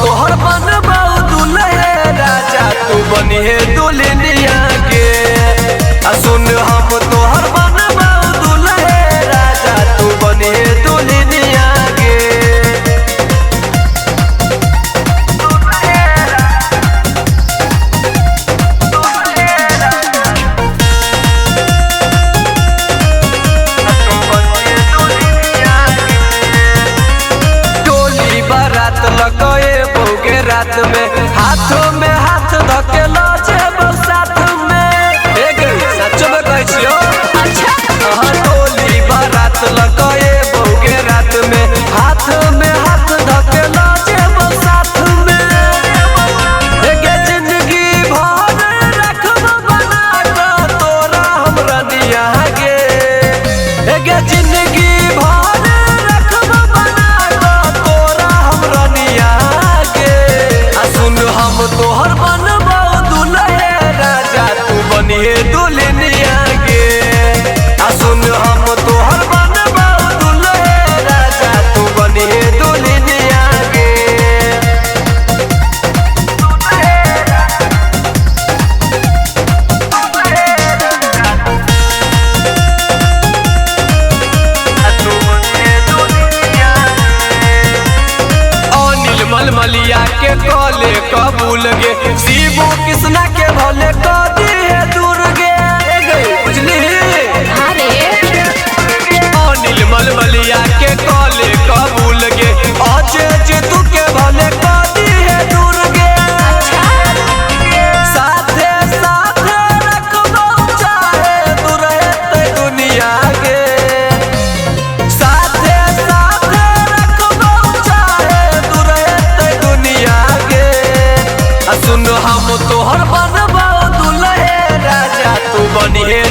तोहर बनबा दुल्हे राजा तू बनिहे दुल्हनिया के। सुन हम तोहर बनबा दुल्हे राजा तू बनिहे दुल्हनिया के। टोली बारात लगए बहू के रात में, हाथों में हाथ धके लजे साथ में। सच में कह छियो टोली बारात लगए बहू के रात में, हाथ में हाथ धके लजे साथ में। जिंदगी भर रखब बना के तोरा हमरा निया गे। जिंदगी भर रखब बना के तोरा हमरा निया गे। सुन हम तोहर बनबा दुल्हे राजा तू बनिहे दुल्हनिया के। सुन हम तोहर बनबा दुल्हे राजा तू बनिहे दुल्हनिया के। अनिल मलमलिया के कले कबूल गे, शिवू कृष्णा के भले कदी है दूर गे। बुझली अनिल मलमलिया के कले कबूल गे, अजय जीतू के भले कदी है दूर गे। साथे साथे रखबो चाहे दूर हेतै दुनिया के। साथे साथे रखबो चाहे दूर हेतै दुनिया के। सुन हम तोहर बनबा दुल्हे राजा तू बनिहे